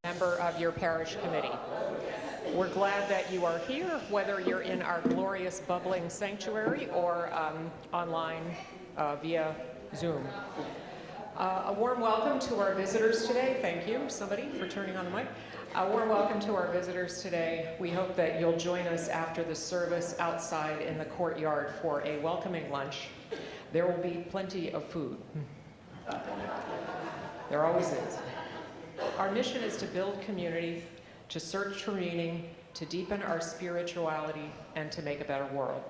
Member of your parish committee. We're glad that you are here, whether you're in our glorious bubbling sanctuary or online via Zoom. A warm welcome to our visitors today. Thank you, somebody, for turning on the mic. A warm welcome to our visitors today. We hope that you'll join us after the service outside in the courtyard for a welcoming lunch. There will be plenty of food. There always is. Our mission is to build community, to search for meaning, to deepen our spirituality, and to make a better world.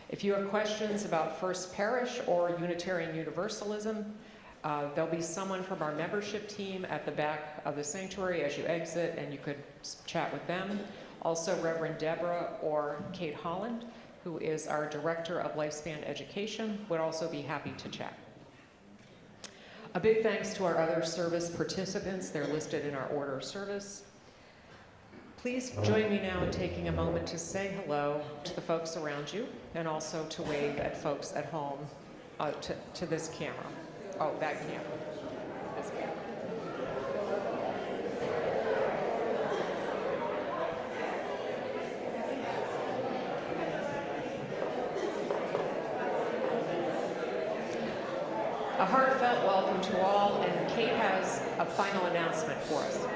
If you have questions about First Parish or Unitarian Universalism, there'll be someone from our membership team at the back of the sanctuary as you exit, and you could chat with them. Also, Reverend Deborah or Kate Holland, who is our Director of Lifespan Education, would also be happy to chat. A big thanks to our other service participants. They're listed in our order of service. Please join me now in taking a moment to say hello to the folks around you and also to wave at folks at home to this camera. Oh, that camera. This camera. A heartfelt welcome to all, and Kate has a final announcement for us.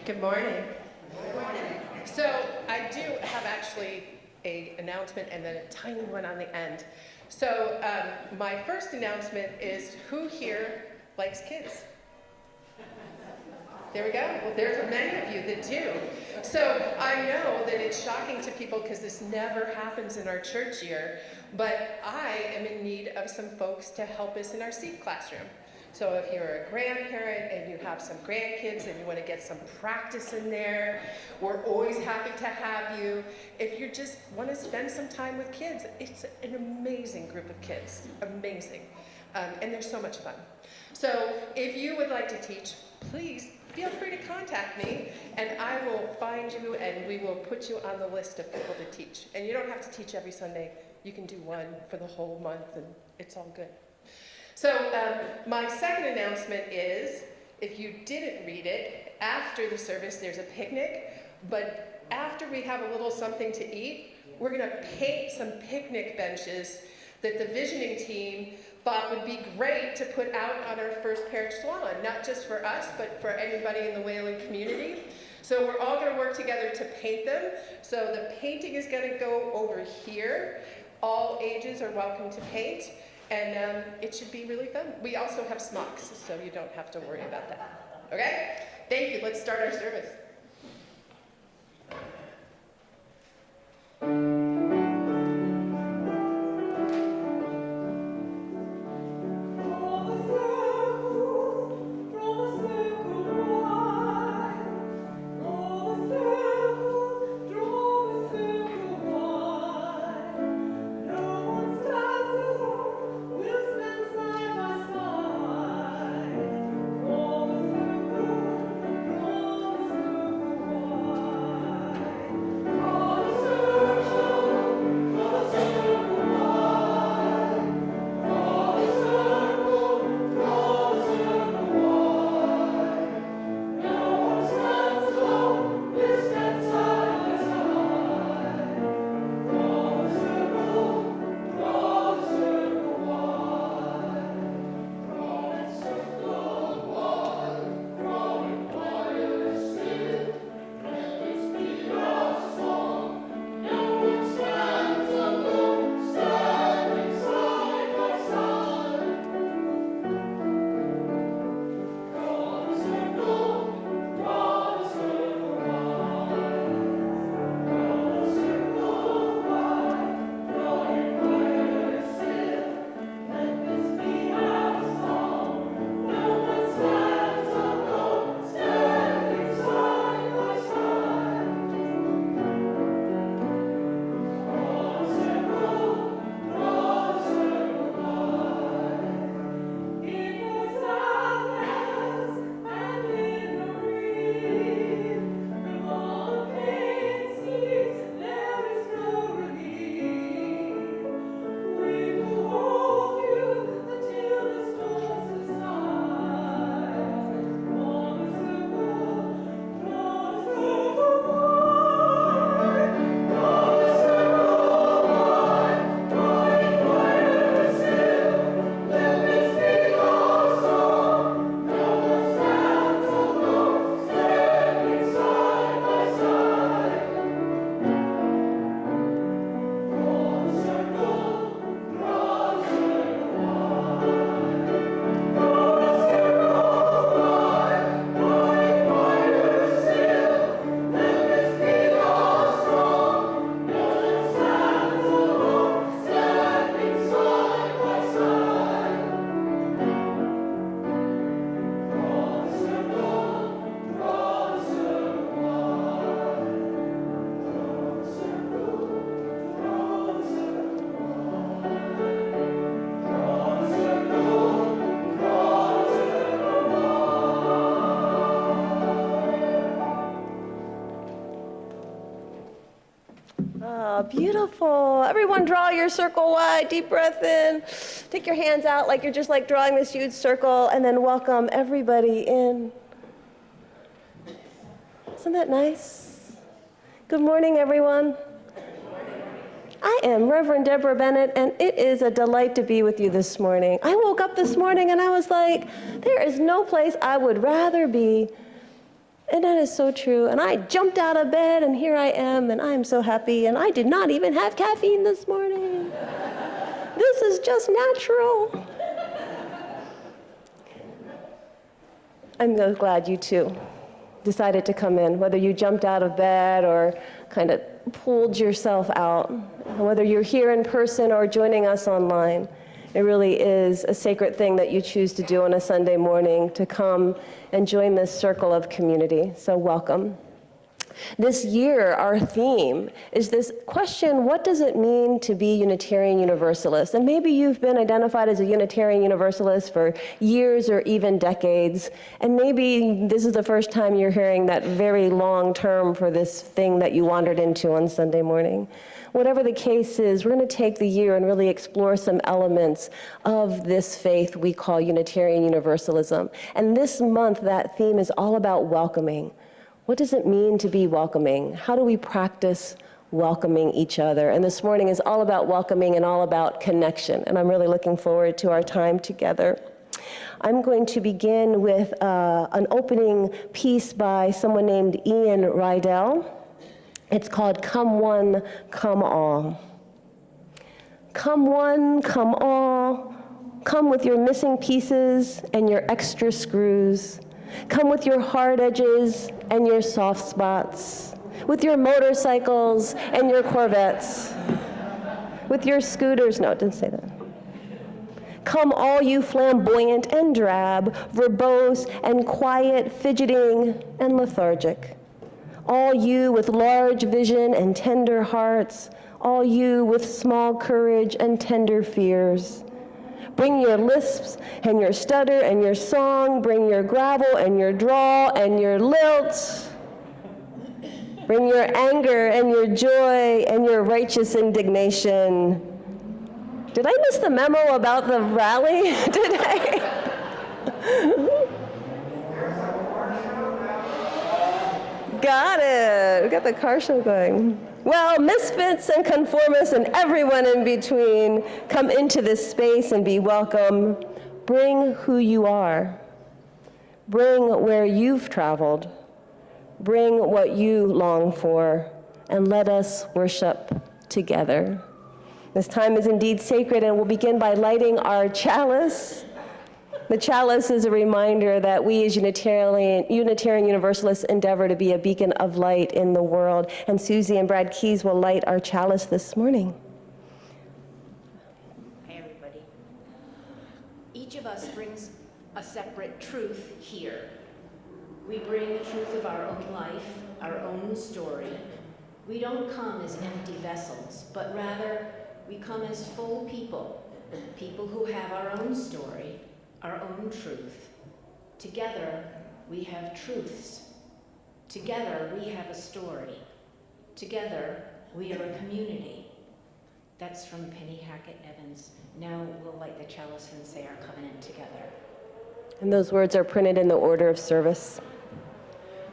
Good morning. Good morning. So I do have actually an announcement and then a tiny one on the end. So my first announcement is, who here likes kids? There we go. Well, there's many of you that do. So I know that it's shocking to people because this never happens in our church year, but I am in need of some folks to help us in our seed classroom. So if you're a grandparent and you have some grandkids and you want to get some practice in there, we're always happy to have you. If you just want to spend some time with kids, it's an amazing group of kids, amazing. And they're so much fun. So if you would like to teach, please feel free to contact me and I will find you and we will put you on the list of people to teach. And you don't have to teach every Sunday. You can do one for the whole month and it's all good. So my second announcement is, if you didn't read it, after the service there's a picnic, but after we have a little something to eat, we're going to paint some picnic benches that the visioning team thought would be great to put out on our First Parish lawn, not just for us, but for anybody in the Wayland community. So we're all going to work together to paint them. So the painting is going to go over here. All ages are welcome to paint. And it should be really fun. We also have smocks, so you don't have to worry about that. Okay? Thank you. Let's start our service. Beautiful. Everyone draw your circle wide, deep breath in. Take your hands out like you're just like drawing this huge circle, and then welcome everybody in. Isn't that nice? Good morning, everyone. I am Reverend Deborah Bennett, and it is a delight to be with you this morning. I woke up this morning and I was like, there is no place I would rather be. And that is so true. And I jumped out of bed, and here I am, and I am so happy. And I did not even have caffeine this morning. This is just natural. I'm so glad you too decided to come in, whether you jumped out of bed or kind of pulled yourself out, whether you're here in person or joining us online. It really is a sacred thing that you choose to do on a Sunday morning, to come and join this circle of community. So welcome. This year, our theme is this question: what does it mean to be Unitarian Universalist? And maybe you've been identified as a Unitarian Universalist for years or even decades, and maybe this is the first time you're hearing that very long term for this thing that you wandered into on Sunday morning. Whatever the case is, we're going to take the year and really explore some elements of this faith we call Unitarian Universalism. And this month, that theme is all about welcoming. What does it mean to be welcoming? How do we practice welcoming each other? And this morning is all about welcoming and all about connection. And I'm really looking forward to our time together. I'm going to begin with an opening piece by someone named Ian Rydell. It's called Come One, Come All. Come one, come all. Come with your missing pieces and your extra screws. Come with your hard edges and your soft spots, with your motorcycles and your Corvettes, with your scooters. No, it didn't say that. Come all you flamboyant and drab, verbose and quiet, fidgeting and lethargic. All you with large vision and tender hearts, all you with small courage and tender fears. Bring your lisps and your stutter and your song. Bring your gravel and your drawl and your lilt. Bring your anger and your joy and your righteous indignation. Did I miss the memo about the rally today? Got it. We got the car show going. Well, misfits and conformists and everyone in between, come into this space and be welcome. Bring who you are. Bring where you've traveled. Bring what you long for, and let us worship together. This time is indeed sacred, and we'll begin by lighting our chalice. The chalice is a reminder that we as Unitarian Universalists endeavor to be a beacon of light in the world. And Susie and Brad Keys will light our chalice this morning. Hi, everybody. Each of us brings a separate truth here. We bring the truth of our own life, our own story. We don't come as empty vessels, but rather we come as full people, people who have our own story, our own truth. Together, we have truths. Together, we have a story. Together, we are a community. That's from Penny Hackett Evans. Now we'll light the chalice and say our covenant together. And those words are printed in the order of service.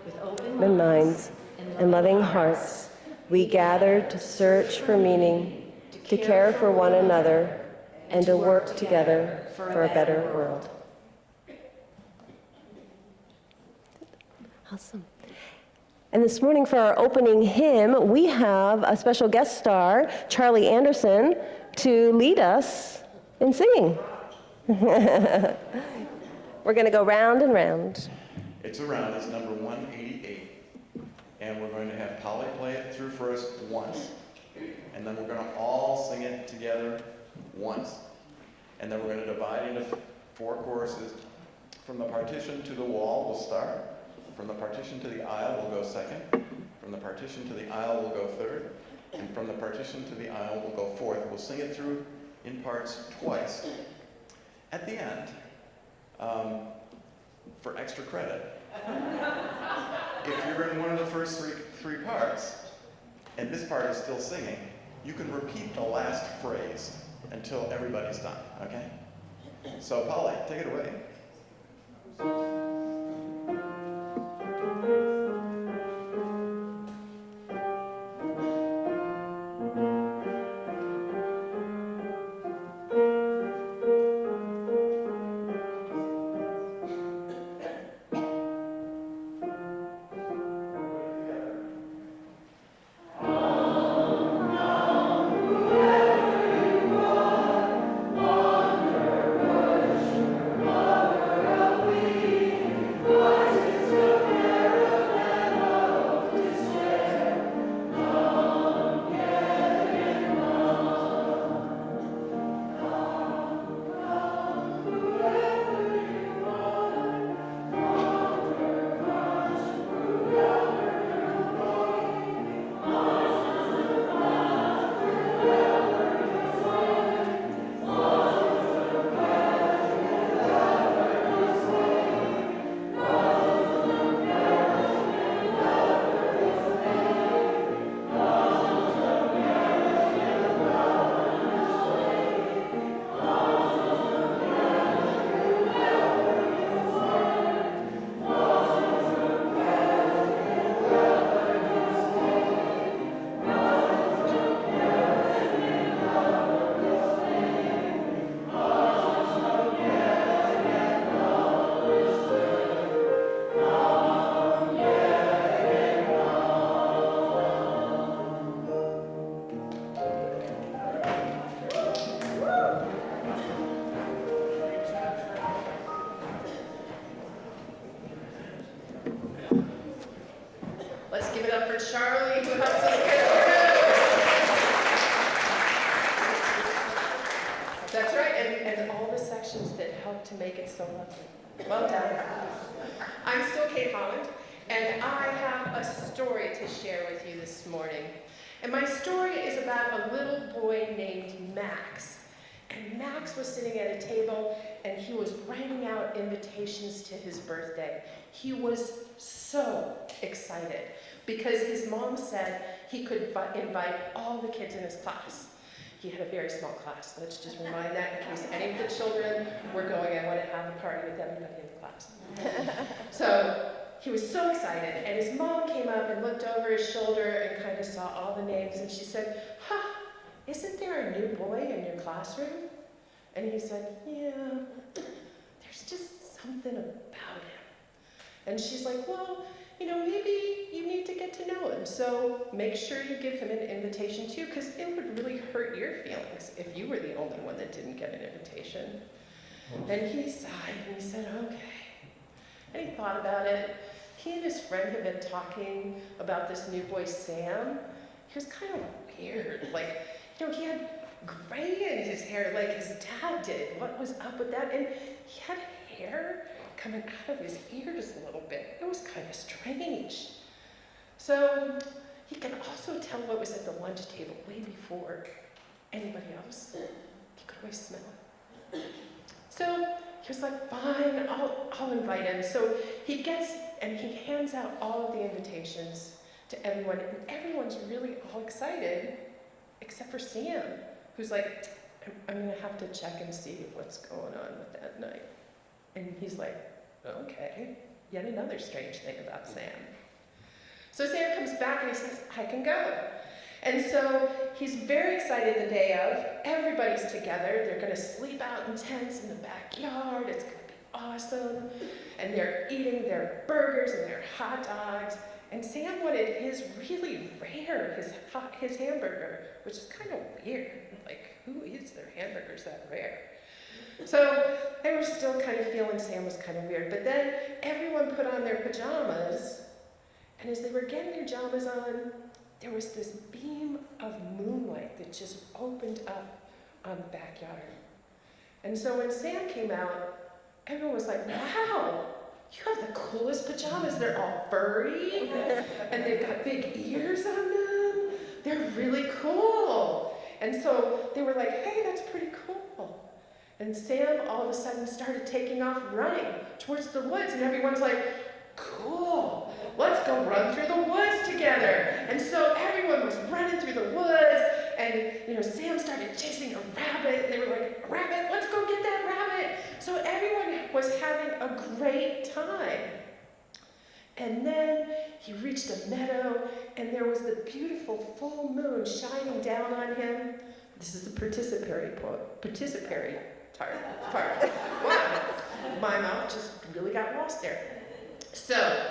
With open minds and loving hearts, we gather to search for meaning, to care for one another, and to work together for a better world. Awesome. And this morning for our opening hymn, we have a special guest star, Charlie Anderson, to lead us in singing. We're going to go round and round. It's around, it's number 188. And we're going to have Polly play it through first once. And then we're going to all sing it together once. And then we're going to divide into 4 choruses. From the partition to the wall, we'll start. From the partition to the aisle, we'll go second. From the partition to the aisle, we'll go third. And from the partition to the aisle, we'll go fourth. We'll sing it through in parts twice. At the end, for extra credit, if you're in one of the first three parts, and this part is still singing, you can repeat the last phrase until everybody's done, okay? So Polly, take it away. Let's give it up for Charlie, who helps us get through. That's right, and all the sections that help to make it so lovely. Well done. I'm still Kate Holland, and I have a story to share with you this morning. And my story is about a little boy named Max. And Max was sitting at a table, and he was writing out invitations to his birthday. He was so excited because his mom said he could invite all the kids in his class. He had a very small class. Let's just remind that in case any of the children were going, I want to have a party with everybody in the class. So he was so excited, and his mom came up and looked over his shoulder and kind of saw all the names, and she said, isn't there a new boy in your classroom? And he said, yeah, there's just something about him. And she's like, well, maybe you need to get to know him. So make sure you give him an invitation too, because it would really hurt your feelings if you were the only one that didn't get an invitation. And he sighed and he said, okay. And he thought about it. He and his friend had been talking about this new boy, Sam. He was kind of weird. He had gray in his hair like his dad did. What was up with that? And he had hair coming out of his ears a little bit. It was kind of strange. So he could also tell what was at the lunch table way before anybody else. He could always smell it. So he was like, fine, I'll invite him. So he gets and he hands out all of the invitations to everyone, and everyone's really all excited, except for Sam, who's like, I'm gonna have to check and see what's going on with that night. And he's like, okay, yet another strange thing about Sam. So Sam comes back and he says, I can go. And so he's very excited the day of. Everybody's together. They're gonna sleep out in tents in the backyard. It's gonna be awesome. And they're eating their burgers and their hot dogs. And Sam wanted his really rare, his hamburger, which is kind of weird. Like, who eats their hamburgers that rare? So they were still kind of feeling Sam was kind of weird. But then everyone put on their pajamas. And as they were getting their pajamas on, there was this beam of moonlight that just opened up on the backyard. And so when Sam came out, everyone was like, wow, you have the coolest pajamas. They're all furry, and they've got big ears on them. They're really cool. And so they were like, hey, that's pretty cool. And Sam all of a sudden started taking off running towards the woods, and everyone's like, cool, let's go run through the woods together. And so everyone was running through the woods, And Sam started chasing a rabbit, and they were like, "Rabbit, let's go get that rabbit!" So everyone was having a great time. And then he reached a meadow, and there was the beautiful full moon shining down on him. This is the participatory part. Wow, my mouth just really got lost there. So,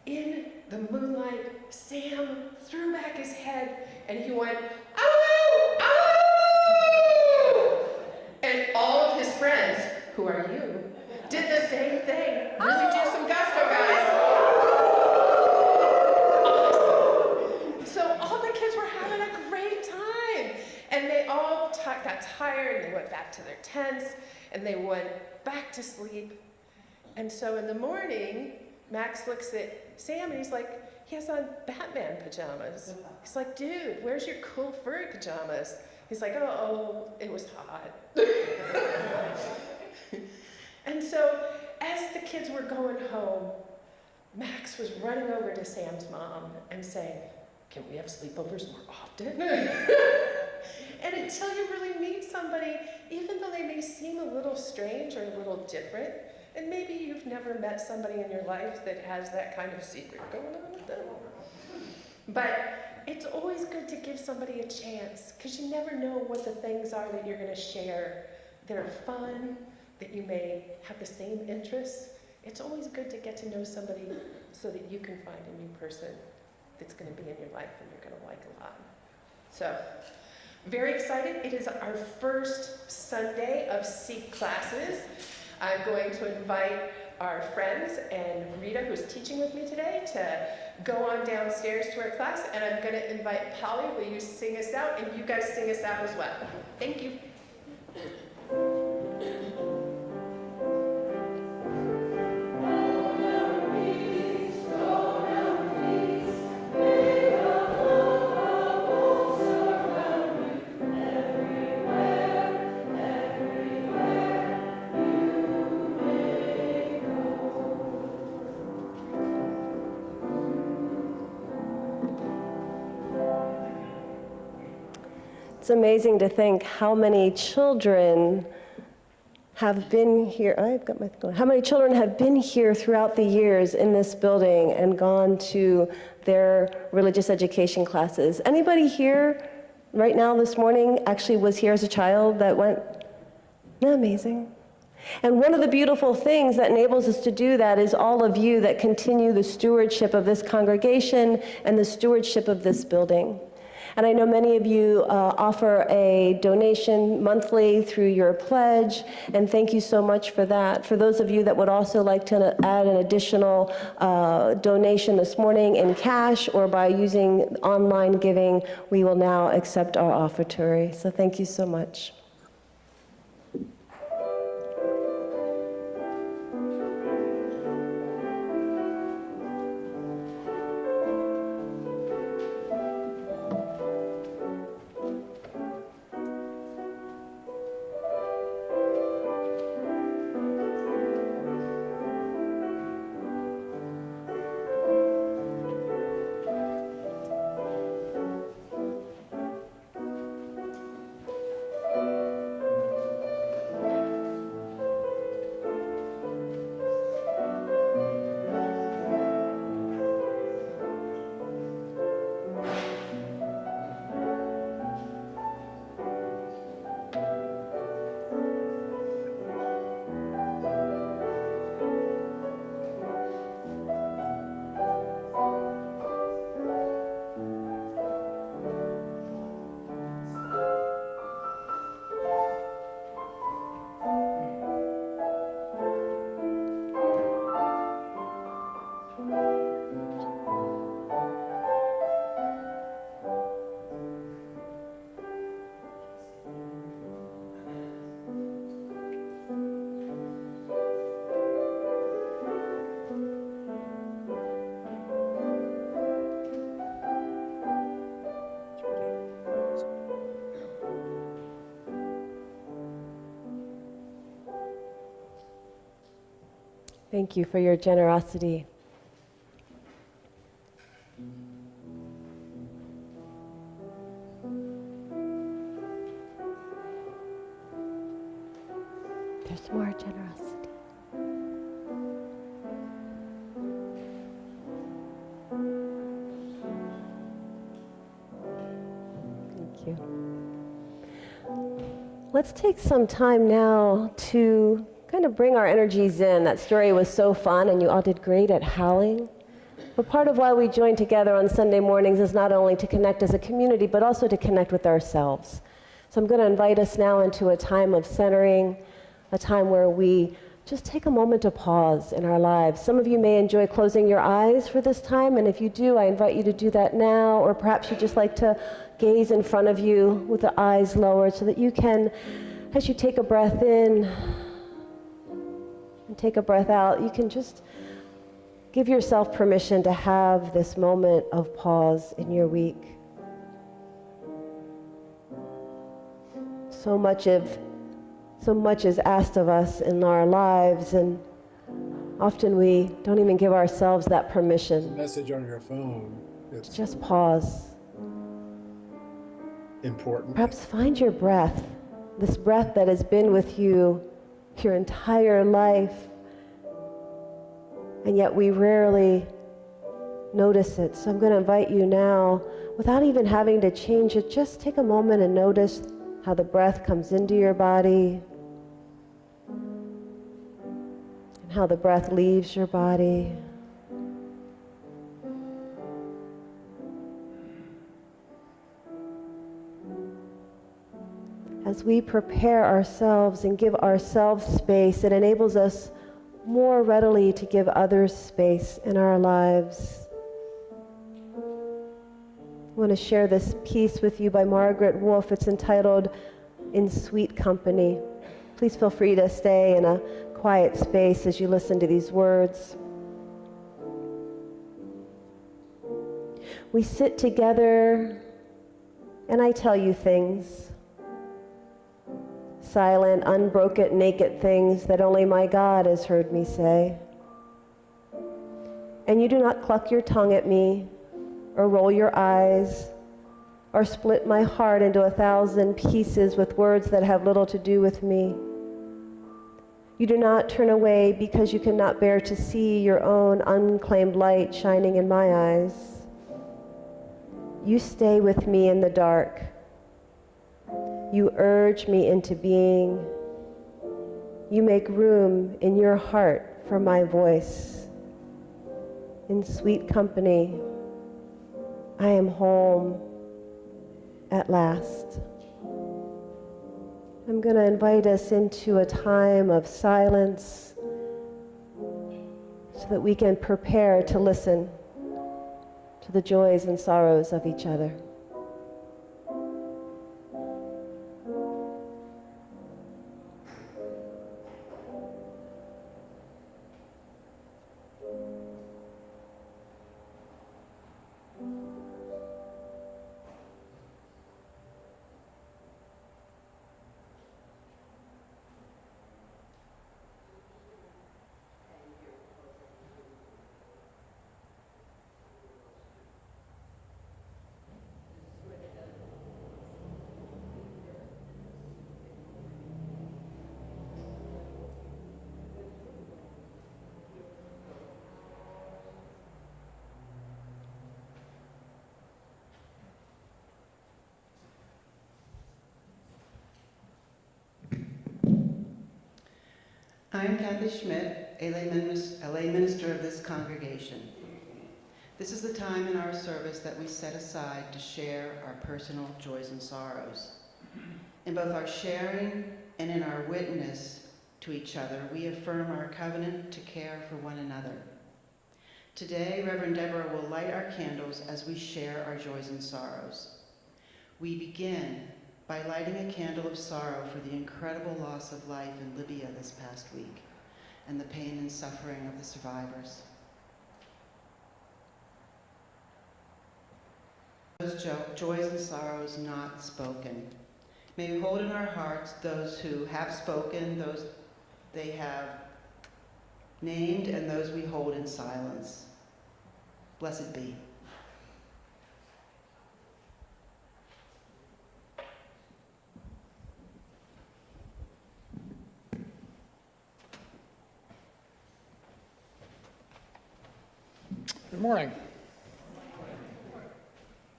in the moonlight, Sam threw back his head, and he went, "Ow! Ow!" And all of his friends, who are you, did the same thing. Really do some gusto, guys. Awesome. So all the kids were having a great time. And they all got tired, and they went back to their tents, and they went back to sleep. And so in the morning, Max looks at Sam, and he's like, he has on Batman pajamas. He's like, "Dude, where's your cool furry pajamas?" He's like, oh, it was hot. And so as the kids were going home, Max was running over to Sam's mom and saying, "Can we have sleepovers more often?" And until you really meet somebody, even though they may seem a little strange or a little different, and maybe you've never met somebody in your life that has that kind of secret going on with them, but it's always good to give somebody a chance, because you never know what the things are that you're going to share that are fun, that you may have the same interests. It's always good to get to know somebody so that you can find a new person that's going to be in your life and you're going to like a lot. So, very excited. It is our first Sunday of Seek classes. I'm going to invite our friends and Rita, who's teaching with me today, to go on downstairs to our class, and I'm going to invite Polly. Will you sing us out? And you guys sing us out as well. Thank you. It's amazing to think how many children have been here. How many children have been here throughout the years in this building and gone to their religious education classes? Anybody here right now this morning actually was here as a child that went? Isn't that amazing? And one of the beautiful things that enables us to do that is all of you that continue the stewardship of this congregation and the stewardship of this building. And I know many of you offer a donation monthly through your pledge, and thank you so much for that. For those of you that would also like to add an additional donation this morning in cash or by using online giving, we will now accept our offertory. So thank you so much. Thank you for your generosity. you. Let's take some time now to kind of bring our energies in. That story was so fun, and you all did great at howling. But part of why we join together on Sunday mornings is not only to connect as a community, but also to connect with ourselves. So I'm going to invite us now into a time of centering, a time where we just take a moment to pause in our lives. Some of you may enjoy closing your eyes for this time, and if you do, I invite you to do that now, or perhaps you just like to gaze in front of you with the eyes lowered so that you can, as you take a breath in and take a breath out, you can just give yourself permission to have this moment of pause in your week. So much is asked of us in our lives, and often we don't even give ourselves that permission. Message on your phone. It's Just pause. important. Perhaps find your breath, this breath that has been with you your entire life, and yet we rarely notice it. So I'm going to invite you now, without even having to change it, just take a moment and notice how the breath comes into your body and how the breath leaves your body. As we prepare ourselves and give ourselves space, it enables us more readily to give others space in our lives. I want to share this piece with you by Margaret Wolf. It's entitled In Sweet Company. Please feel free to stay in a quiet space as you listen to these words. We sit together and I tell you things. Silent, unbroken, naked things that only my God has heard me say. And you do not cluck your tongue at me, or roll your eyes, or split my heart into 1,000 pieces with words that have little to do with me. You do not turn away because you cannot bear to see your own unclaimed light shining in my eyes. You stay with me in the dark. You urge me into being. You make room in your heart for my voice. In sweet company, I am home at last. I'm going to invite us into a time of silence so that we can prepare to listen to the joys and sorrows of each other. I am Kathy Schmidt, a lay minister of this congregation. This is the time in our service that we set aside to share our personal joys and sorrows. In both our sharing and in our witness to each other, we affirm our covenant to care for one another. Today, Reverend Deborah will light our candles as we share our joys and sorrows. We begin by lighting a candle of sorrow for the incredible loss of life in Libya this past week and the pain and suffering of the survivors. Those joys and sorrows not spoken. May we hold in our hearts those who have spoken, those they have named, and those we hold in silence. Blessed be. Good morning.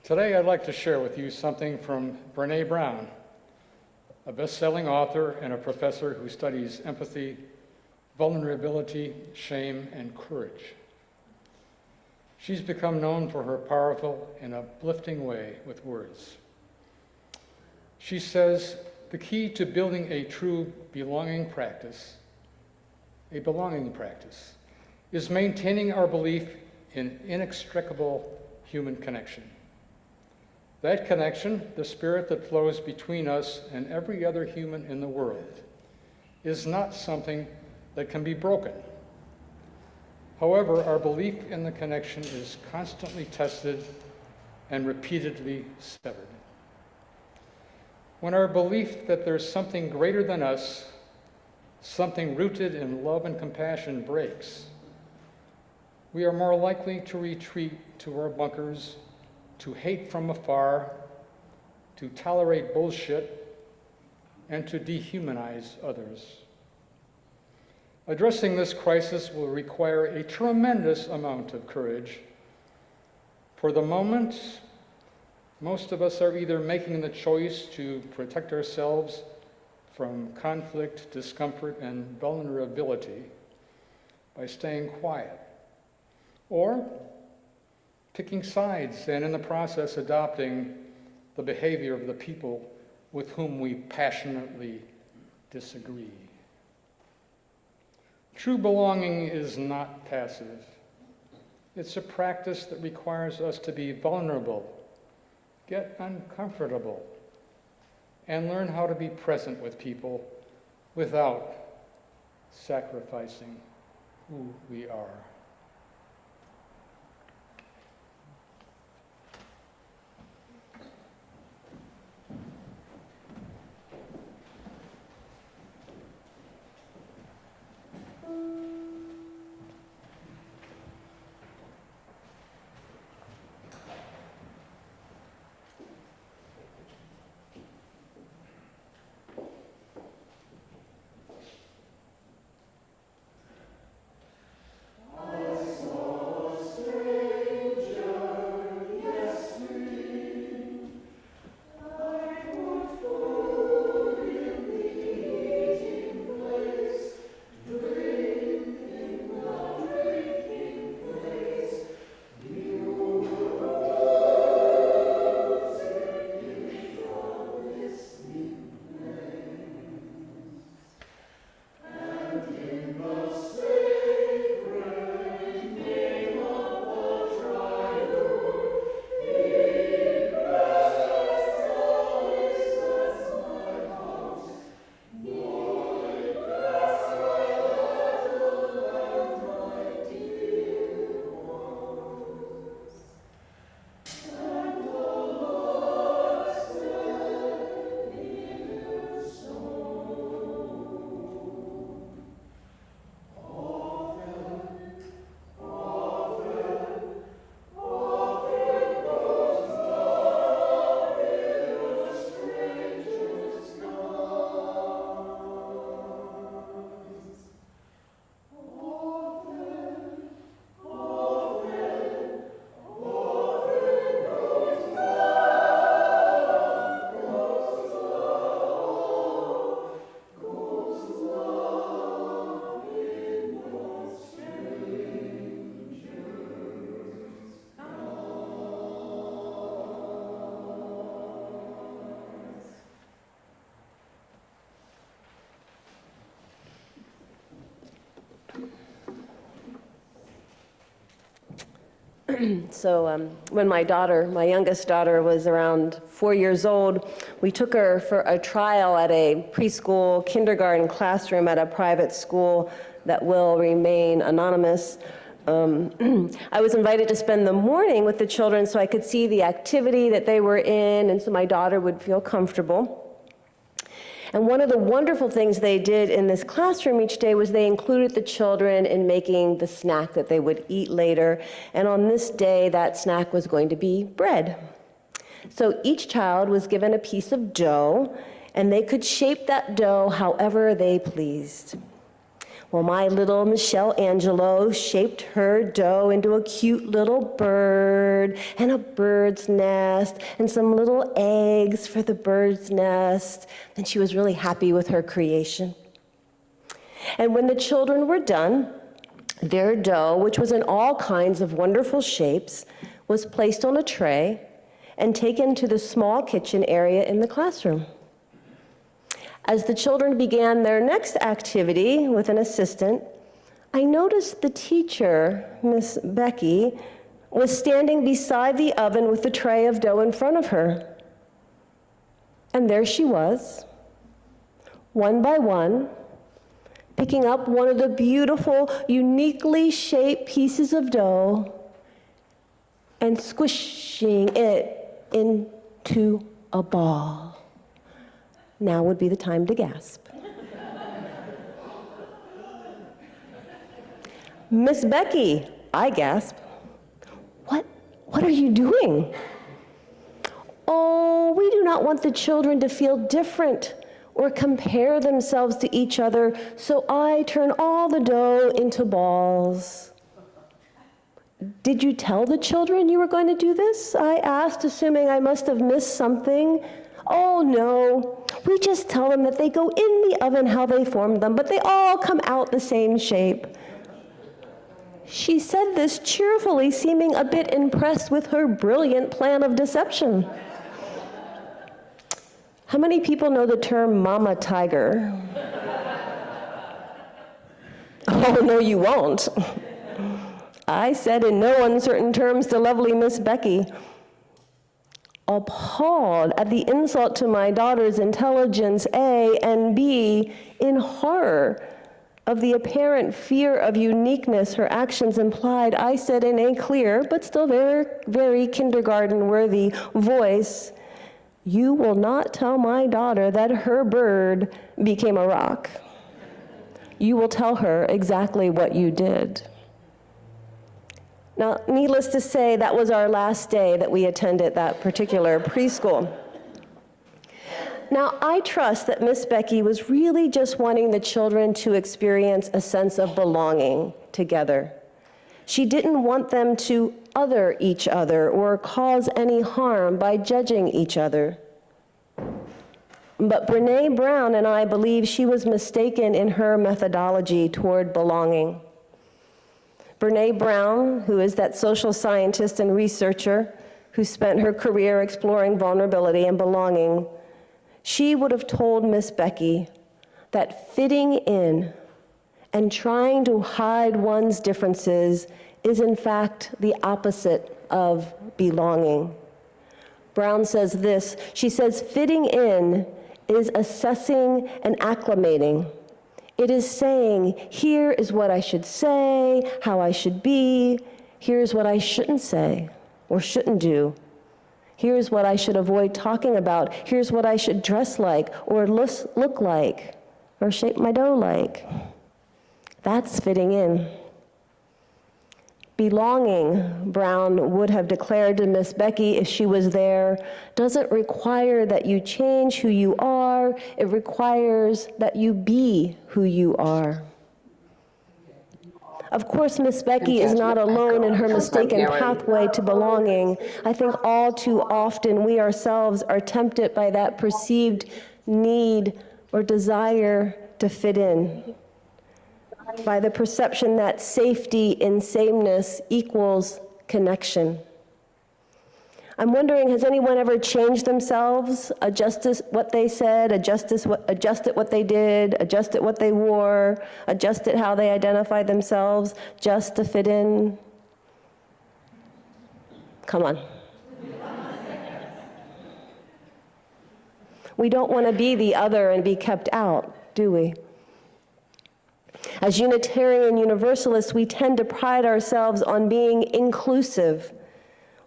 Today, I'd like to share with you something from Brené Brown, a best-selling author and a professor who studies empathy, vulnerability, shame, and courage. She's become known for her powerful and uplifting way with words. She says, the key to building a true belonging practice, is maintaining our belief in inextricable human connection. That connection, the spirit that flows between us and every other human in the world, is not something that can be broken. However, our belief in the connection is constantly tested and repeatedly severed. When our belief that there's something greater than us, something rooted in love and compassion breaks, we are more likely to retreat to our bunkers, to hate from afar, to tolerate bullshit, and to dehumanize others. Addressing this crisis will require a tremendous amount of courage. For the moment, most of us are either making the choice to protect ourselves from conflict, discomfort, and vulnerability by staying quiet, or picking sides and in the process adopting the behavior of the people with whom we passionately disagree. True belonging is not passive. It's a practice that requires us to be vulnerable, get uncomfortable, and learn how to be present with people without sacrificing who we are. So when my youngest daughter was around 4 years old, we took her for a trial at a preschool kindergarten classroom at a private school that will remain anonymous. I was invited to spend the morning with the children so I could see the activity that they were in and so my daughter would feel comfortable. And one of the wonderful things they did in this classroom each day was they included the children in making the snack that they would eat later. And on this day, that snack was going to be bread. So each child was given a piece of dough, and they could shape that dough however they pleased. Well, my little Michelle Angelo shaped her dough into a cute little bird and a bird's nest and some little eggs for the bird's nest. And she was really happy with her creation. And when the children were done, their dough, which was in all kinds of wonderful shapes, was placed on a tray and taken to the small kitchen area in the classroom. As the children began their next activity with an assistant, I noticed the teacher, Miss Becky, was standing beside the oven with the tray of dough in front of her. And there she was, one by one, picking up one of the beautiful, uniquely shaped pieces of dough and squishing it into a ball. Now would be the time to gasp. Miss Becky, I gasp. What are you doing? Oh, we do not want the children to feel different or compare themselves to each other, so I turn all the dough into balls. Did you tell the children you were going to do this? I asked, assuming I must have missed something. Oh, no. We just tell them that they go in the oven how they formed them, but they all come out the same shape. She said this cheerfully, seeming a bit impressed with her brilliant plan of deception. How many people know the term mama tiger? Oh, no, you won't. I said in no uncertain terms to lovely Miss Becky, appalled at the insult to my daughter's intelligence, A, and B, in horror of the apparent fear of uniqueness her actions implied, I said in a clear, but still very, very kindergarten-worthy voice, "You will not tell my daughter that her bird became a rock. You will tell her exactly what you did." Now, needless to say, that was our last day that we attended that particular preschool. Now, I trust that Miss Becky was really just wanting the children to experience a sense of belonging together. She didn't want them to other each other or cause any harm by judging each other. But Brene Brown and I believe she was mistaken in her methodology toward belonging. Brene Brown, who is that social scientist and researcher who spent her career exploring vulnerability and belonging, she would have told Miss Becky that fitting in and trying to hide one's differences is in fact the opposite of belonging. Brown says this, she says, fitting in is assessing and acclimating. It is saying, here is what I should say, how I should be. Here's what I shouldn't say or shouldn't do. Here's what I should avoid talking about. Here's what I should dress like or look like or shape my dough like. That's fitting in. Belonging, Brown would have declared to Miss Becky if she was there, doesn't require that you change who you are. It requires that you be who you are. Of course, Miss Becky is not alone in her mistaken pathway to belonging. I think all too often we ourselves are tempted by that perceived need or desire to fit in, by the perception that safety in sameness equals connection. I'm wondering, has anyone ever changed themselves, adjusted what they said, adjusted what they did, adjusted what they wore, adjusted how they identified themselves, just to fit in? Come on. We don't want to be the other and be kept out, do we? As Unitarian Universalists, we tend to pride ourselves on being inclusive.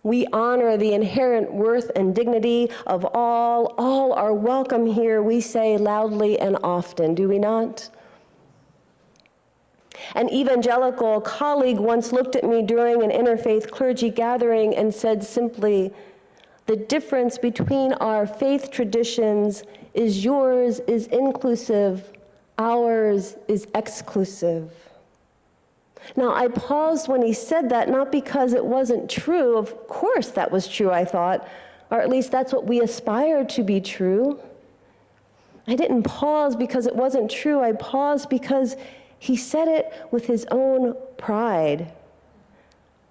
We honor the inherent worth and dignity of all. All are welcome here, we say loudly and often, do we not? An evangelical colleague once looked at me during an interfaith clergy gathering and said simply, "The difference between our faith traditions is yours is inclusive, Ours is exclusive. Now, I paused when he said that, not because it wasn't true. Of course that was true, I thought, or at least that's what we aspire to be true. I didn't pause because it wasn't true. I paused because he said it with his own pride.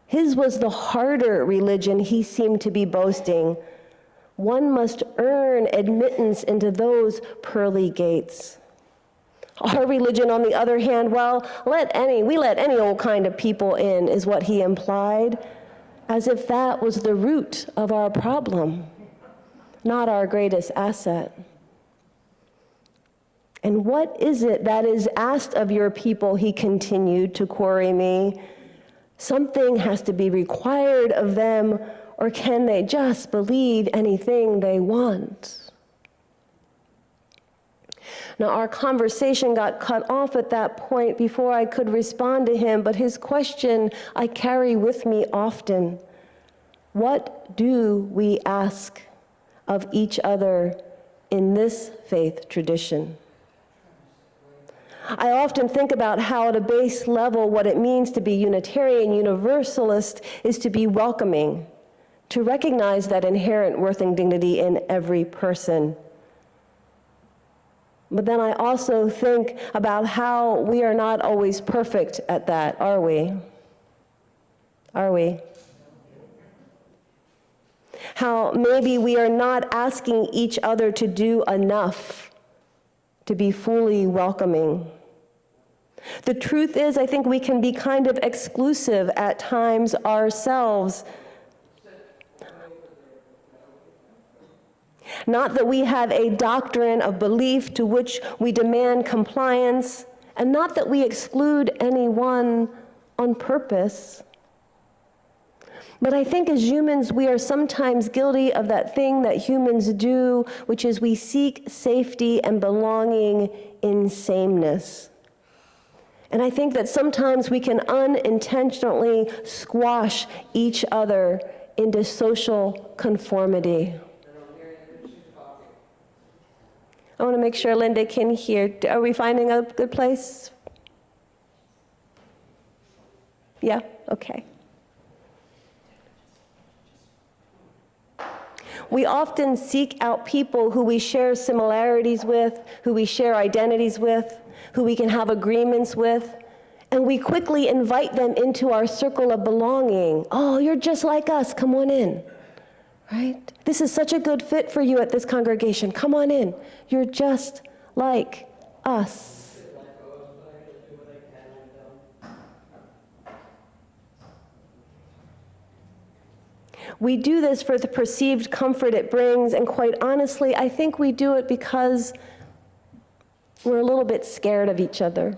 His was the harder religion he seemed to be boasting. One must earn admittance into those pearly gates. Our religion, on the other hand, well, we let any old kind of people in, is what he implied, as if that was the root of our problem, not our greatest asset. And what is it that is asked of your people, he continued to query me. Something has to be required of them, or can they just believe anything they want? Now, our conversation got cut off at that point before I could respond to him, but his question I carry with me often. What do we ask of each other in this faith tradition? I often think about how at a base level what it means to be Unitarian Universalist is to be welcoming, to recognize that inherent worth and dignity in every person. But then I also think about how we are not always perfect at that, are we? Are we? How maybe we are not asking each other to do enough to be fully welcoming. The truth is, I think we can be kind of exclusive at times ourselves. Not that we have a doctrine of belief to which we demand compliance, and not that we exclude anyone on purpose. But I think as humans, we are sometimes guilty of that thing that humans do, which is we seek safety and belonging in sameness. And I think that sometimes we can unintentionally squash each other into social conformity. I want to make sure Linda can hear. Are we finding a good place? Yeah? Okay. We often seek out people who we share similarities with, who we share identities with, who we can have agreements with, and we quickly invite them into our circle of belonging. Oh, you're just like us. Come on in. Right? This is such a good fit for you at this congregation. Come on in. You're just like us. We do this for the perceived comfort it brings, and quite honestly, I think we do it because we're a little bit scared of each other.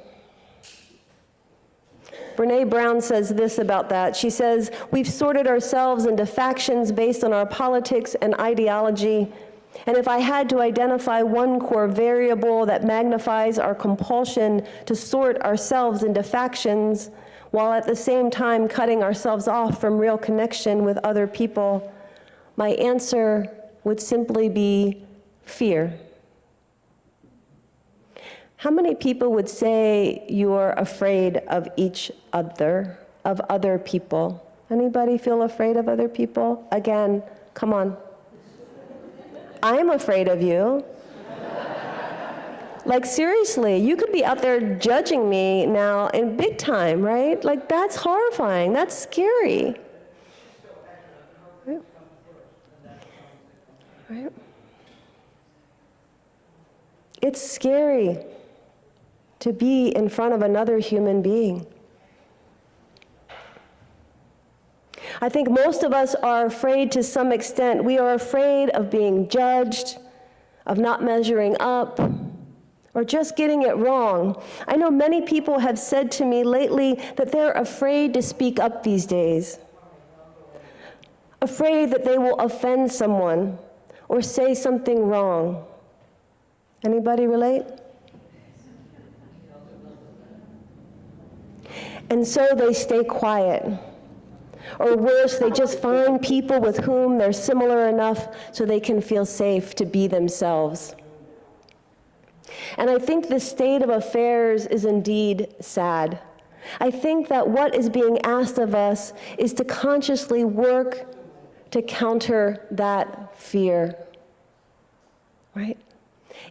Brene Brown says this about that. She says, we've sorted ourselves into factions based on our politics and ideology, and if I had to identify one core variable that magnifies our compulsion to sort ourselves into factions, while at the same time cutting ourselves off from real connection with other people, my answer would simply be fear. How many people would say you're afraid of each other, of other people? Anybody feel afraid of other people? Again, come on. I'm afraid of you. Like, seriously, you could be out there judging me now in big time, right? Like, that's horrifying. That's scary. Right? Right? It's scary to be in front of another human being. I think most of us are afraid to some extent. We are afraid of being judged, of not measuring up, or just getting it wrong. I know many people have said to me lately that they're afraid to speak up these days, afraid that they will offend someone or say something wrong. Anybody relate? And so they stay quiet. Or worse, they just find people with whom they're similar enough so they can feel safe to be themselves. And I think this state of affairs is indeed sad. I think that what is being asked of us is to consciously work to counter that fear, right?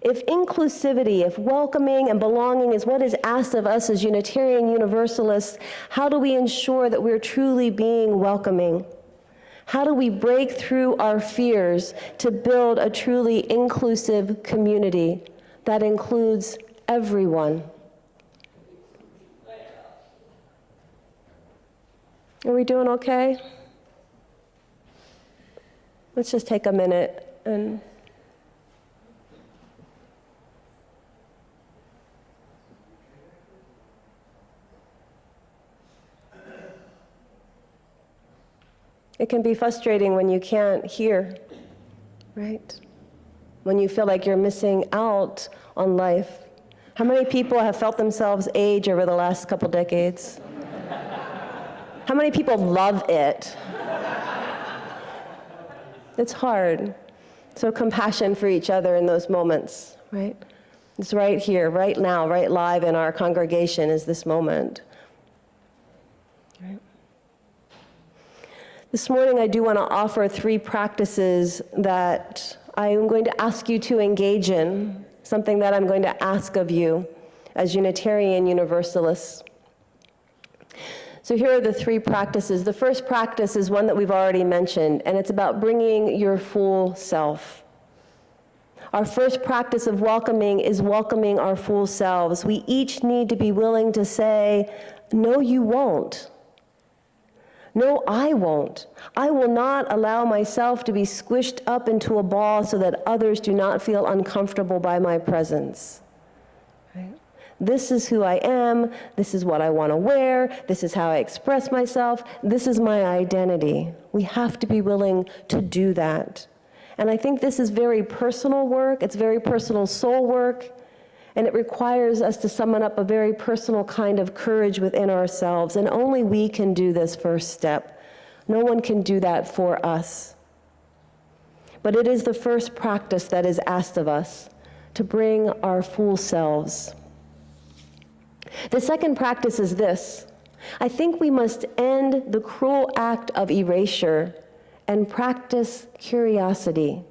If inclusivity, if welcoming and belonging is what is asked of us as Unitarian Universalists, how do we ensure that we're truly being welcoming? How do we break through our fears to build a truly inclusive community that includes everyone? Are we doing okay? Let's just take a minute and it can be frustrating when you can't hear, right? When you feel like you're missing out on life. How many people have felt themselves age over the last couple decades? How many people love it? It's hard. So compassion for each other in those moments, right? It's right here, right now, right live in our congregation is this moment. Right? This morning I do want to offer 3 practices that I am going to ask you to engage in, something that I'm going to ask of you as Unitarian Universalists. So here are the 3 practices. The first practice is one that we've already mentioned, and it's about bringing your full self. Our first practice of welcoming is welcoming our full selves. We each need to be willing to say, no, you won't. No, I won't. I will not allow myself to be squished up into a ball so that others do not feel uncomfortable by my presence. Right? This is who I am. This is what I want to wear. This is how I express myself. This is my identity. We have to be willing to do that. And I think this is very personal work. It's very personal soul work. And it requires us to summon up a very personal kind of courage within ourselves. And only we can do this first step. No one can do that for us. But it is the first practice that is asked of us, to bring our full selves. The second practice is this. I think we must end the cruel act of erasure and practice curiosity.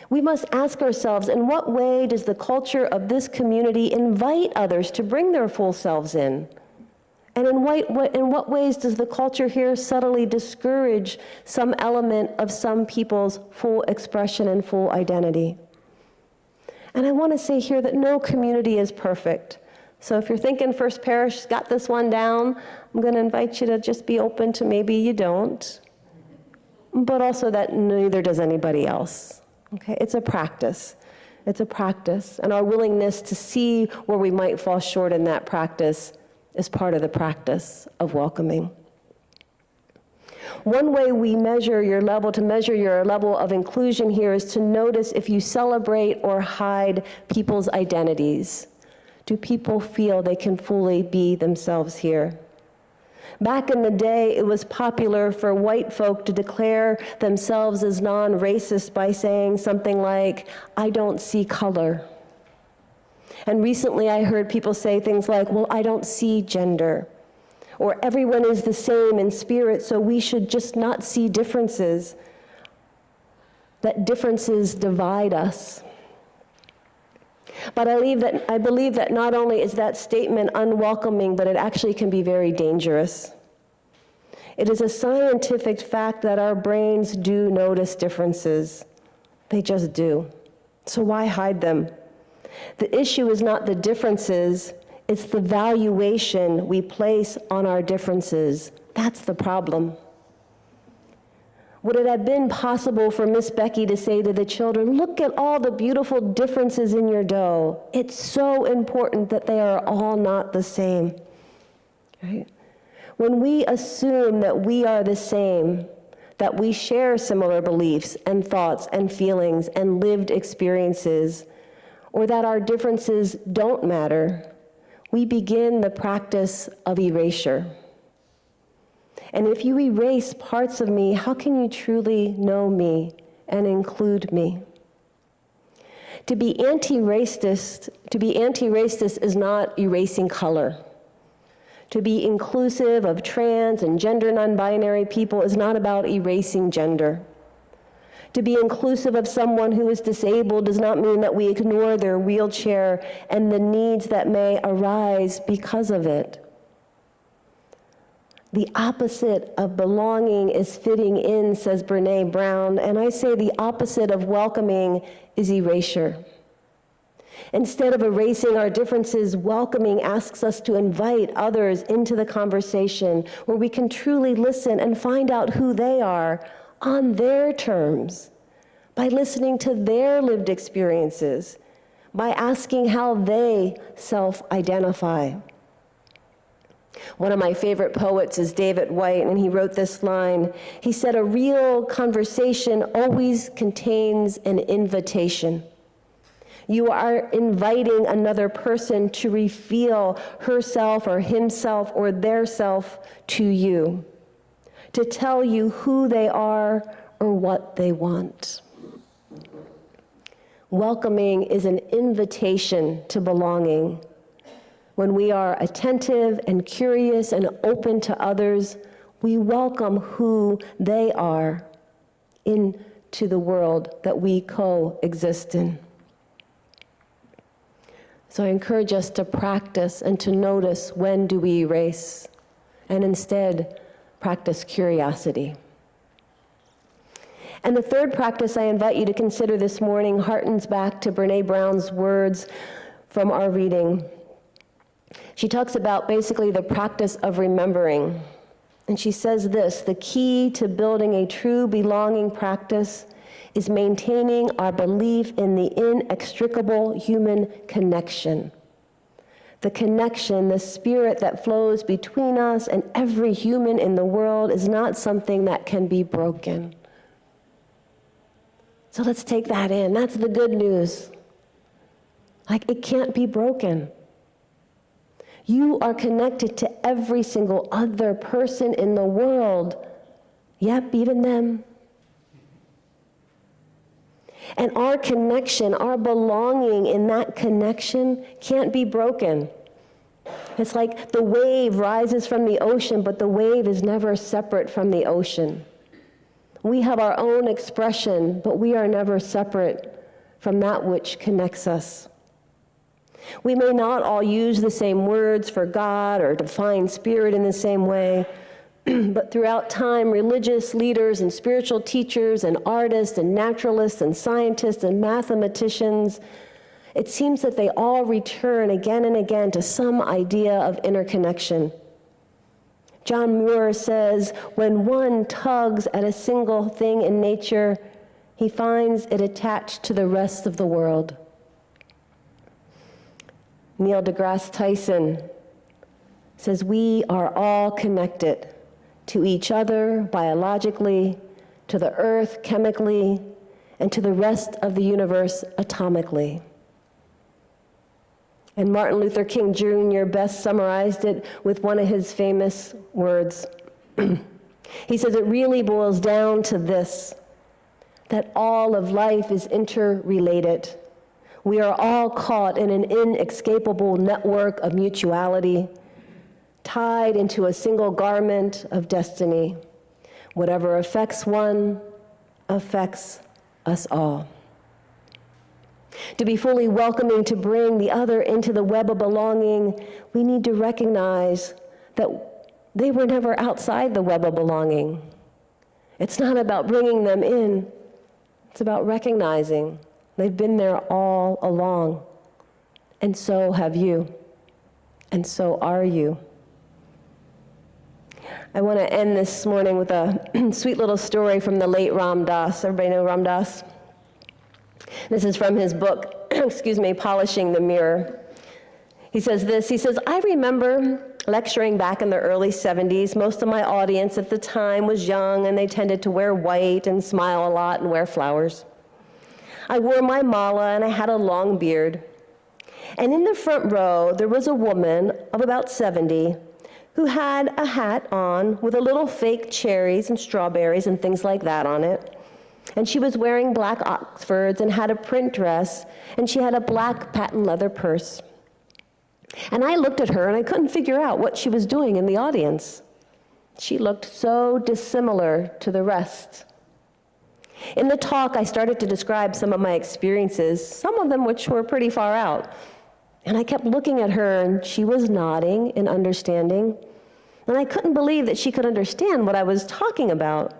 We must ask ourselves, in what way does the culture of this community invite others to bring their full selves in? And in what ways does the culture here subtly discourage some element of some people's full expression and full identity? And I want to say here that no community is perfect. So if you're thinking First Parish got this one down, I'm going to invite you to just be open to maybe you don't, but also that neither does anybody else. Okay, it's a practice. It's a practice. And our willingness to see where we might fall short in that practice is part of the practice of welcoming. One way we measure your level of inclusion here is to notice if you celebrate or hide people's identities. Do people feel they can fully be themselves here? Back in the day, it was popular for white folk to declare themselves as non-racist by saying something like, I don't see color. And recently I heard people say things like, well, I don't see gender. Or everyone is the same in spirit, so we should just not see differences. That differences divide us. But I believe that not only is that statement unwelcoming, but it actually can be very dangerous. It is a scientific fact that our brains do notice differences. They just do. So why hide them? The issue is not the differences, it's the valuation we place on our differences. That's the problem. Would it have been possible for Miss Becky to say to the children, look at all the beautiful differences in your dough. It's so important that they are all not the same, right? When we assume that we are the same, that we share similar beliefs and thoughts and feelings and lived experiences, or that our differences don't matter, we begin the practice of erasure. And if you erase parts of me, how can you truly know me and include me? To be anti-racist is not erasing color. To be inclusive of trans and gender non-binary people is not about erasing gender. To be inclusive of someone who is disabled does not mean that we ignore their wheelchair and the needs that may arise because of it. The opposite of belonging is fitting in, says Brené Brown, and I say the opposite of welcoming is erasure. Instead of erasing our differences, welcoming asks us to invite others into the conversation where we can truly listen and find out who they are on their terms, by listening to their lived experiences, by asking how they self-identify. One of my favorite poets is David Whyte, and he wrote this line. He said, "A real conversation always contains an invitation. You are inviting another person to reveal herself or himself or their self to you, to tell you who they are or what they want." Welcoming is an invitation to belonging. When we are attentive and curious and open to others, we welcome who they are into the world that we coexist in. So I encourage us to practice and to notice when do we erase, and instead practice curiosity. And the third practice I invite you to consider this morning harkens back to Brené Brown's words from our reading. She talks about basically the practice of remembering. And she says this: the key to building a true belonging practice is maintaining our belief in the inextricable human connection. The connection, the spirit that flows between us and every human in the world is not something that can be broken. So let's take that in. That's the good news. Like, it can't be broken. You are connected to every single other person in the world. Yep, even them. And our connection, our belonging in that connection can't be broken. It's like the wave rises from the ocean, but the wave is never separate from the ocean. We have our own expression, but we are never separate from that which connects us. We may not all use the same words for God or define spirit in the same way, but throughout time, religious leaders and spiritual teachers and artists and naturalists and scientists and mathematicians, it seems that they all return again and again to some idea of interconnection. John Muir says, when one tugs at a single thing in nature, he finds it attached to the rest of the world. Neil deGrasse Tyson says, we are all connected to each other biologically, to the earth chemically, and to the rest of the universe atomically. And Martin Luther King Jr. best summarized it with one of his famous words. He says, it really boils down to this, that all of life is interrelated. We are all caught in an inescapable network of mutuality, tied into a single garment of destiny. Whatever affects one affects us all. To be fully welcoming, to bring the other into the web of belonging, we need to recognize that they were never outside the web of belonging. It's not about bringing them in. It's about recognizing they've been there all along. And so have you. And so are you. I want to end this morning with a sweet little story from the late Ram Dass. Everybody know Ram Dass? This is from his book, Polishing the Mirror. He says this, he says, I remember lecturing back in the early 70s. Most of my audience at the time was young, and they tended to wear white and smile a lot and wear flowers. I wore my mala, and I had a long beard. And in the front row, there was a woman of about 70 who had a hat on with a little fake cherries and strawberries and things like that on it. And she was wearing black Oxfords and had a print dress, and she had a black patent leather purse. And I looked at her and I couldn't figure out what she was doing in the audience. She looked so dissimilar to the rest. In the talk, I started to describe some of my experiences, some of them which were pretty far out. And I kept looking at her, and she was nodding in understanding. And I couldn't believe that she could understand what I was talking about.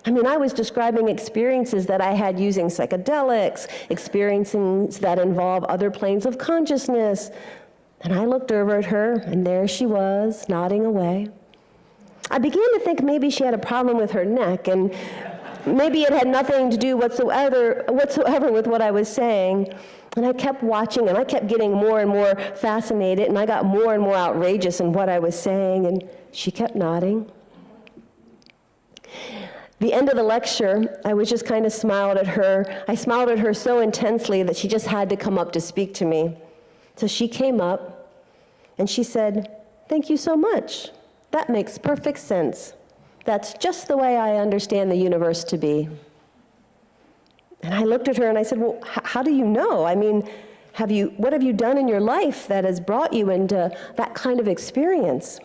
I mean, I was describing experiences that I had using psychedelics, experiences that involve other planes of consciousness. And I looked over at her, and there she was, nodding away. I began to think maybe she had a problem with her neck, and maybe it had nothing to do whatsoever with what I was saying. And I kept watching, and I kept getting more and more fascinated, and I got more and more outrageous in what I was saying, and she kept nodding. The end of the lecture, I was just kind of smiled at her. I smiled at her so intensely that she just had to come up to speak to me. So she came up, and she said, "Thank you so much. That makes perfect sense. That's just the way I understand the universe to be." And I looked at her and I said, "Well, how do you know? I mean, what have you done in your life that has brought you into that kind of experience?"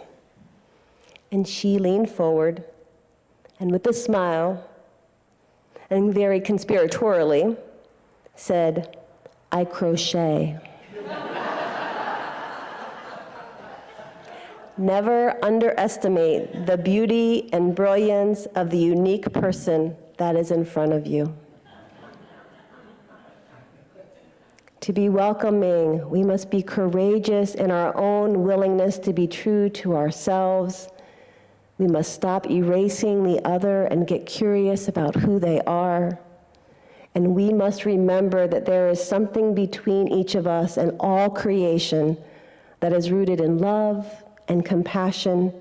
And she leaned forward, and with a smile, and very conspiratorially, said, "I crochet." Never underestimate the beauty and brilliance of the unique person that is in front of you. To be welcoming, we must be courageous in our own willingness to be true to ourselves. We must stop erasing the other and get curious about who they are. And we must remember that there is something between each of us and all creation that is rooted in love and compassion,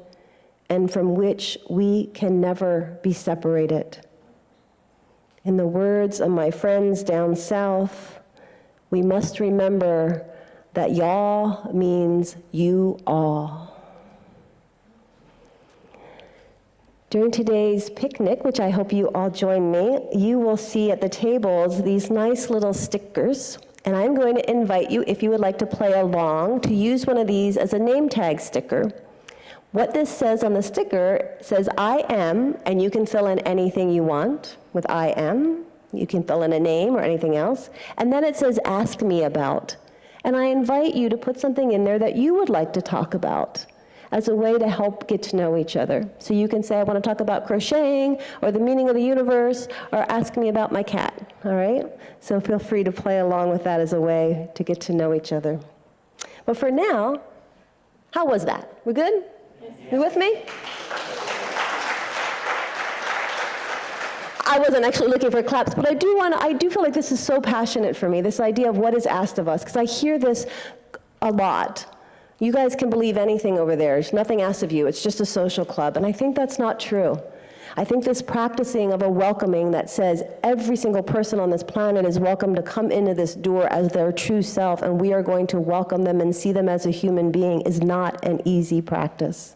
and from which we can never be separated. In the words of my friends down south, we must remember that y'all means you all. During today's picnic, which I hope you all join me, you will see at the tables these nice little stickers. And I'm going to invite you, if you would like to play along, to use one of these as a name tag sticker. What this says on the sticker says, "I am," and you can fill in anything you want with "I am." You can fill in a name or anything else. And then it says, "Ask me about." And I invite you to put something in there that you would like to talk about as a way to help get to know each other. So you can say, "I want to talk about crocheting," or the meaning of the universe, or "ask me about my cat," all right? So feel free to play along with that as a way to get to know each other. But for now, how was that? We good? You with me? I wasn't actually looking for claps, but I do feel like this is so passionate for me, this idea of what is asked of us, because I hear this a lot. You guys can believe anything over there. There's nothing asked of you. It's just a social club. And I think that's not true. I think this practicing of a welcoming that says every single person on this planet is welcome to come into this door as their true self, and we are going to welcome them and see them as a human being, is not an easy practice.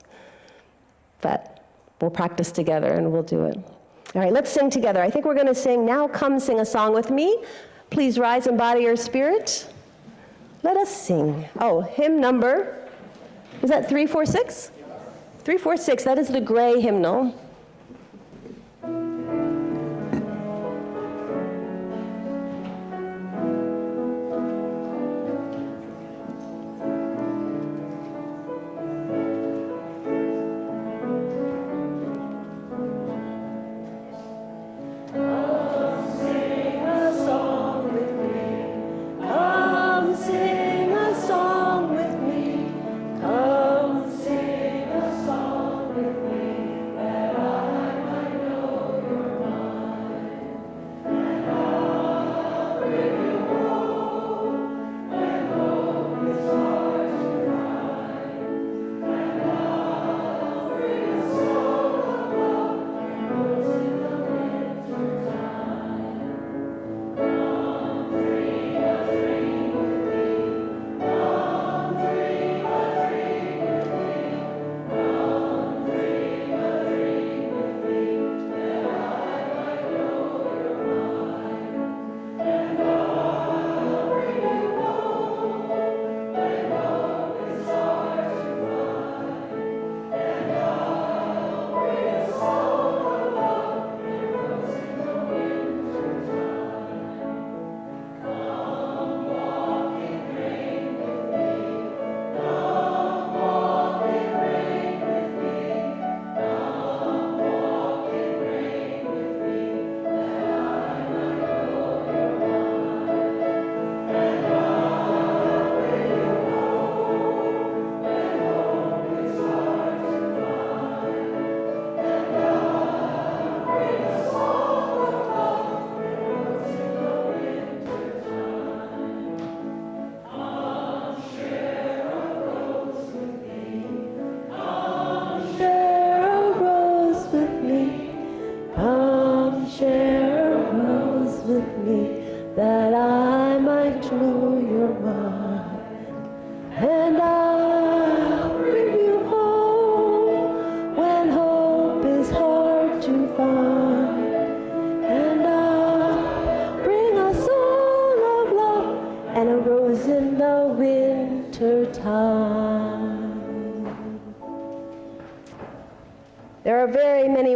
But we'll practice together and we'll do it. All right, let's sing together. I think we're going to sing "Now Come Sing a Song with Me." Please rise and body your spirit. Let us sing. Oh, hymn number, is that 346? 346, that is the gray hymnal. Come sing a song with me.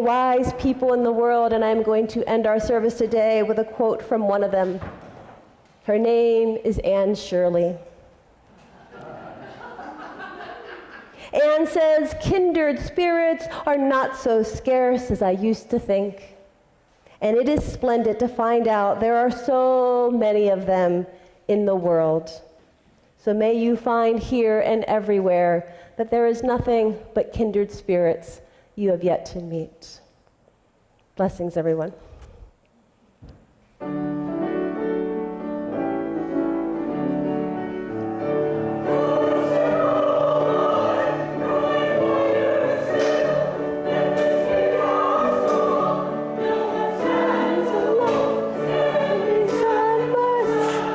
wise people in the world, and I'm going to end our service today with a quote from one of them. Her name is Anne Shirley. Anne says, "Kindred spirits are not so scarce as I used to think. And it is splendid to find out there are so many of them in the world. So may you find here and everywhere that there is nothing but kindred spirits you have yet to meet." Blessings, everyone.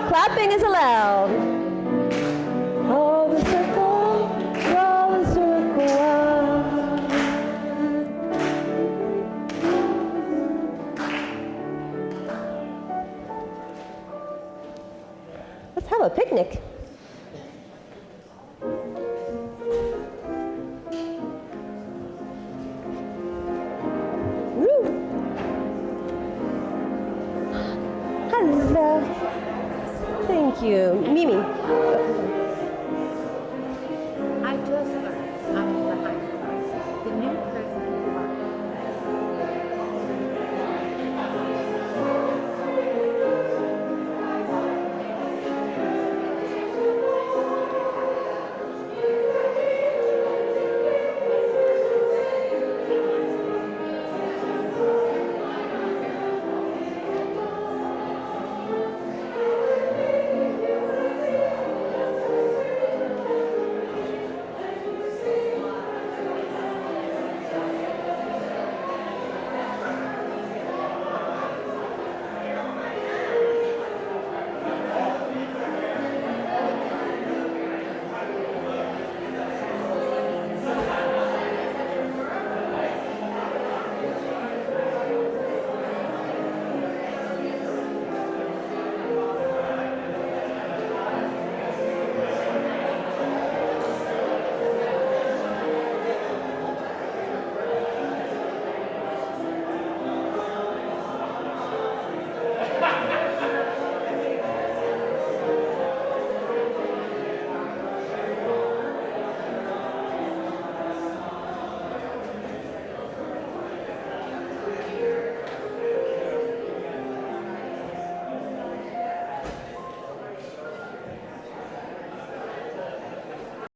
Clapping is allowed. Roll the circle out. Let's have a picnic. Woo. Hello. Thank you. Mimi.